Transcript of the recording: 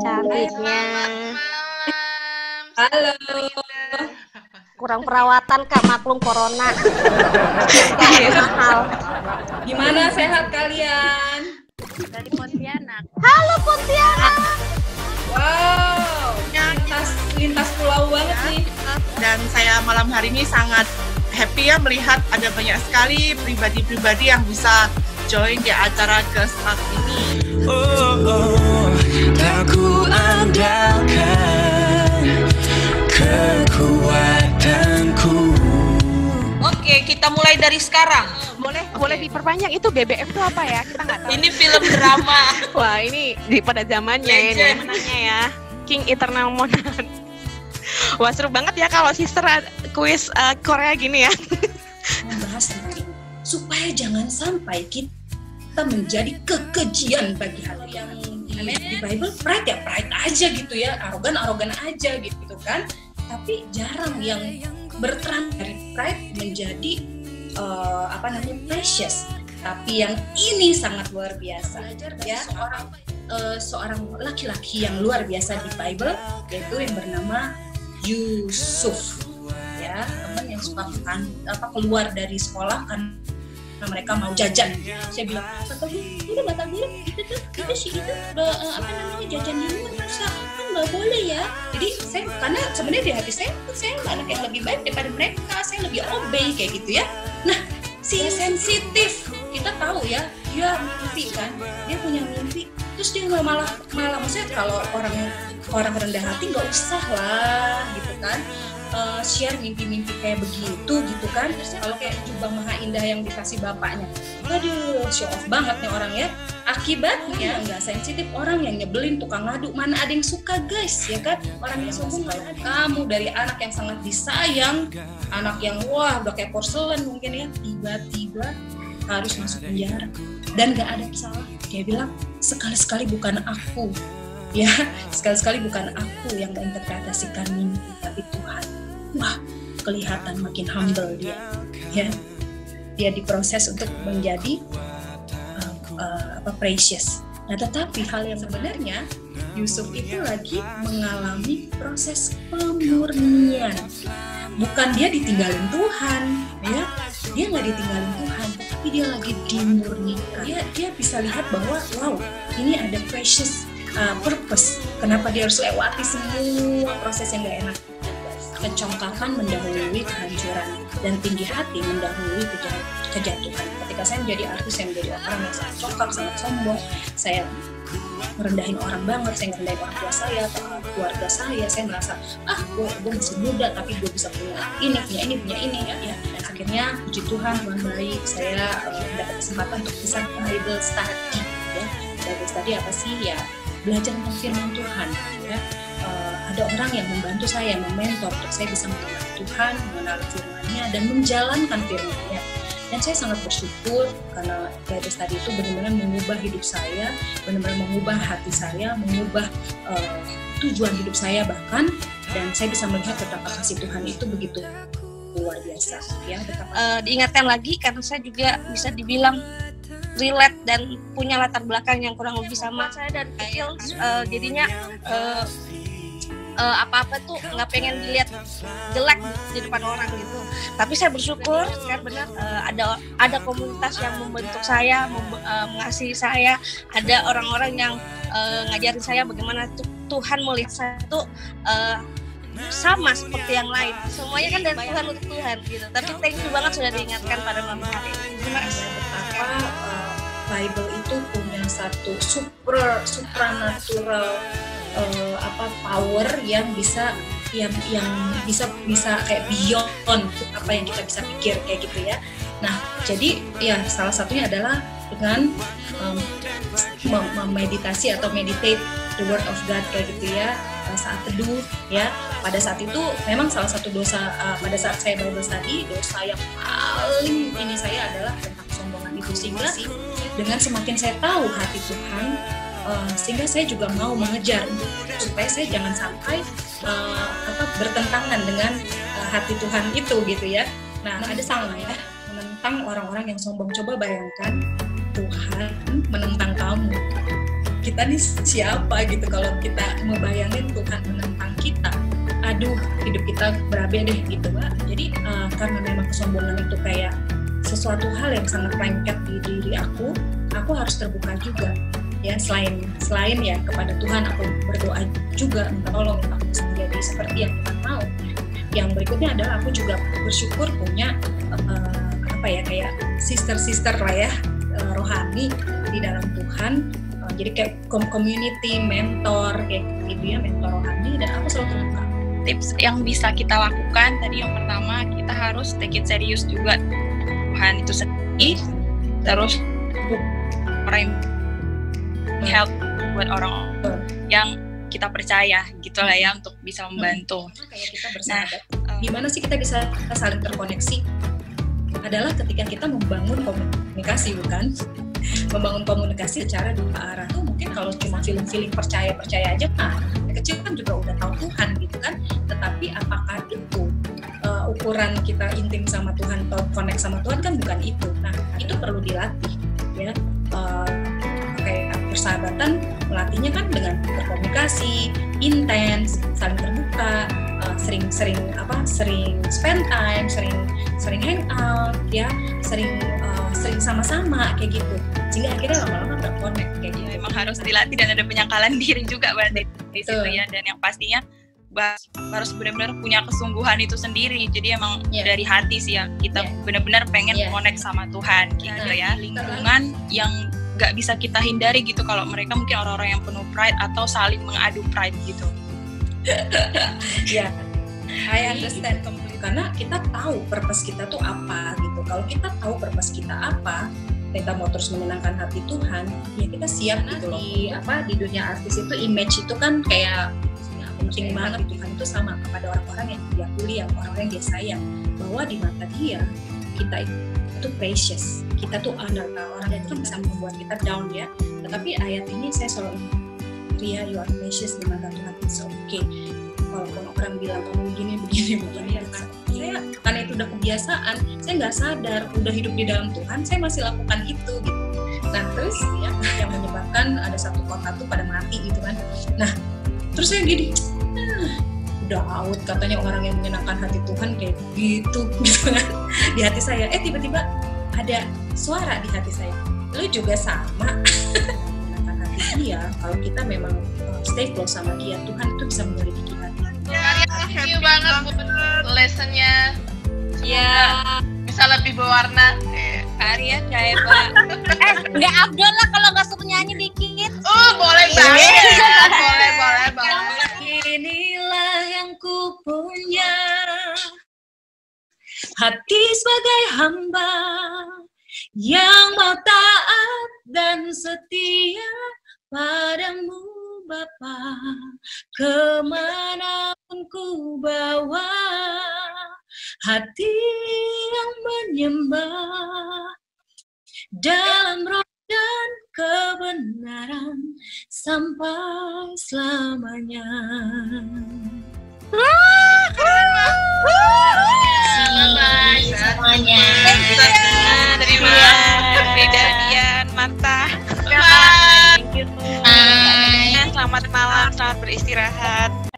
Cantiknya. Halo. Kurang perawatan Kak, maklum corona. Mahal. Gimana sehat kalian? Dari Pontianak. Halo Pontianak. Wow, lintas pulau banget nih. Dan saya malam hari ini sangat happy ya melihat ada banyak sekali pribadi-pribadi yang bisa join di acara Girls Talk ini. Tak ku andalkan kekuatanku. Oke, kita mulai dari sekarang. Boleh diperpanjang itu BBF itu apa ya? Kita nggak tahu. Ini film drama. Wah, ini pada zamannya ya, namanya ya. King Eternal Monarch. Wah, seru banget ya kalau sister kuis Korea gini ya. Membahas tentang ini supaya jangan sampai kita menjadi kekejian bagi hati yang di Bible pride ya pride aja gitu ya, arogan aja gitu kan, tapi jarang yang bertram dari pride menjadi precious. Tapi yang ini sangat luar biasa ya, seorang laki-laki yang luar biasa di Bible, yaitu yang bernama Yusuf ya, teman yang suka keluar dari sekolah kan mereka mau jajan. Saya bilang, Bapak Guru, itu sih itu jajan di luar masa kan nggak boleh ya. Jadi saya karena sebenarnya di hati saya anak yang lebih baik daripada mereka, saya lebih obey kayak gitu ya. Nah, si sensitif kita tahu ya, dia mimpi kan, dia punya mimpi, terus dia malah maksudnya kalau orang rendah hati nggak usah lah gitu kan. Share mimpi-mimpi kayak begitu gitu kan. Terus kalau kayak jubah maha indah yang dikasih bapaknya, aduh show off banget nih orang ya. Akibatnya nggak sensitif, orang yang nyebelin, tukang ngadu, mana ada yang suka guys ya kan. Orang yang sombong kayak kamu, dari anak yang sangat disayang, anak yang wah udah kayak porselen mungkin ya, tiba-tiba harus masuk penjara dan nggak ada salah. Dia bilang sekali-sekali bukan aku ya, sekali-sekali bukan aku yang menginterpretasikan mimpi tapi Tuhan. Wah, kelihatan makin humble dia ya. Dia diproses untuk menjadi precious. Nah, tetapi hal yang sebenarnya Yusuf itu lagi mengalami proses pemurnian. Bukan dia ditinggalin Tuhan ya, dia nggak ditinggalin Tuhan, tapi dia lagi dimurnikan. Dia bisa lihat bahwa wow, ini ada precious purpose. Kenapa dia harus lewati semua proses yang gak enak. Kecongkakan mendahului kehancuran dan tinggi hati mendahului kejatuhan. Ketika saya menjadi artis, saya menjadi orang yang sangat congkak, sangat sombong, saya merendahin orang banget, saya merendahin orang tua saya, keluarga saya merasa gue masih muda tapi gue bisa punya ini ya. Dan akhirnya puji Tuhan baik, saya mendapat kesempatan untuk bisa Bible study ya. Bible study apa sih ya? Belajar tentang firman Tuhan ya. Ada orang yang membantu saya, mementor untuk saya bisa mengenal Tuhan, mengenal firman-Nya dan menjalankan firman-Nya. Dan saya sangat bersyukur karena Bible study itu benar-benar mengubah hidup saya, benar-benar mengubah hati saya, mengubah tujuan hidup saya bahkan, dan saya bisa melihat betapa kasih Tuhan itu begitu luar biasa ya. Diingatkan lagi karena saya juga bisa dibilang relate dan punya latar belakang yang kurang lebih sama. Saya dari kecil jadinya apa-apa tuh nggak pengen dilihat jelek di depan orang gitu. Tapi saya bersyukur kan benar ada komunitas yang membentuk saya, mengasihi saya, ada orang-orang yang ngajarin saya bagaimana Tuhan melihat saya tuh sama seperti yang lain. Semuanya kan dari Tuhan untuk Tuhan gitu. Tapi thank you banget sudah diingatkan pada malam hari ini. Terima kasih. Betapa Bible itu punya satu supranatural power yang bisa kayak beyond apa yang kita bisa pikir kayak gitu ya. Nah, jadi ya salah satunya adalah dengan memeditasi atau meditate the word of God kayak gitu ya, saat teduh ya. Pada saat itu memang salah satu dosa pada saat saya Bible study, dosa yang paling ini saya adalah tentang kesombongan itu, sehingga dengan semakin saya tahu hati Tuhan, sehingga saya juga mau mengejar supaya saya jangan sampai bertentangan dengan hati Tuhan itu gitu ya. Nah, ada salah ya menentang orang-orang yang sombong. Coba bayangkan Tuhan menentang kamu kita nih siapa gitu kalau kita ngebayangin Tuhan menentang kita. Aduh, hidup kita berabe deh gitu, Mbak. Jadi karena memang kesombongan itu kayak sesuatu hal yang sangat lengket di diri aku harus terbuka juga. Ya, selain ya kepada Tuhan, aku berdoa juga minta tolong aku menjadi seperti yang Tuhan mau. Yang berikutnya adalah aku juga bersyukur punya kayak sister lah ya, rohani di dalam Tuhan. Jadi kayak community, mentor kayak gitu ya, mentor rohani, dan aku selalu terbuka. Tips yang bisa kita lakukan tadi yang pertama, kita harus take it serius juga Tuhan itu sendiri, terus orang help buat orang yang kita percaya gitu lah ya, untuk bisa membantu. Kayak kita bersahabat. Gimana sih kita bisa saling terkoneksi? Adalah ketika kita membangun komunikasi, bukan? Membangun komunikasi secara dua arah. Tuh mungkin kalau cuma feeling percaya aja, kecil kan juga udah tahu Tuhan gitu kan. Tetapi apakah itu ukuran kita intim sama Tuhan atau connect sama Tuhan? Kan bukan itu. Nah, itu perlu dilatih ya. Kayak persahabatan, melatihnya kan dengan berkomunikasi intens, saling terbuka, sering spend time, sering hang out ya, sering sama-sama kayak gitu, sehingga akhirnya lama-lama terkonek kayak gitu. Memang harus dilatih dan ada penyangkalan diri juga berarti di situ ya, dan yang pastinya harus benar-benar punya kesungguhan itu sendiri. Jadi emang dari hati sih ya, kita benar-benar pengen connect sama Tuhan gitu ya. Lingkungan yang nggak bisa kita hindari gitu kalau mereka mungkin orang-orang yang penuh pride atau saling mengadu pride gitu. Ya, I understand completely. Karena kita tahu purpose kita tuh apa gitu. Kalau kita tahu purpose kita apa, kita mau terus menyenangkan hati Tuhan, ya kita siap gitu loh. Di dunia artis itu image itu kan kayak penting banget. Tuhan itu sama kepada orang-orang yang dia pilih, yang orang-orang yang dia sayang, bahwa di mata dia kita itu precious, kita tuh honor. Orang itu bisa membuat kita down ya. Tetapi ayat ini saya selalu Ria, you are precious di mata Tuhan, it's okay. Walaupun orang bilang kamu begini saya karena itu udah kebiasaan, saya nggak sadar udah hidup di dalam Tuhan, saya masih lakukan itu gitu. Nah terus ya, yang menyebabkan ada satu kota tuh pada mati gitu kan. Nah terus saya gini, udah out katanya orang yang menyenangkan hati Tuhan kayak gitu kan. Di hati saya tiba-tiba ada suara di hati saya, lu juga sama. Menyenangkan hati dia, kalau kita memang stay close sama dia, Tuhan itu bisa menyelidiki hati. Thank you banget buat lessonnya. Ya, bisa lebih berwarna. Arya kayak Pak. Nggak Abdul lah kalau nggak suka nyanyi dikit. Boleh banget. boleh banget. Inilah yang ku punya, hati sebagai hamba yang mau taat dan setia padamu Bapa, kemanapun ku bawa, hati yang menyembah dalam roh dan kebenaran sampai selamanya. Bye semuanya. Terima kasih Dian, Marta. Bye. Selamat malam, selamat beristirahat.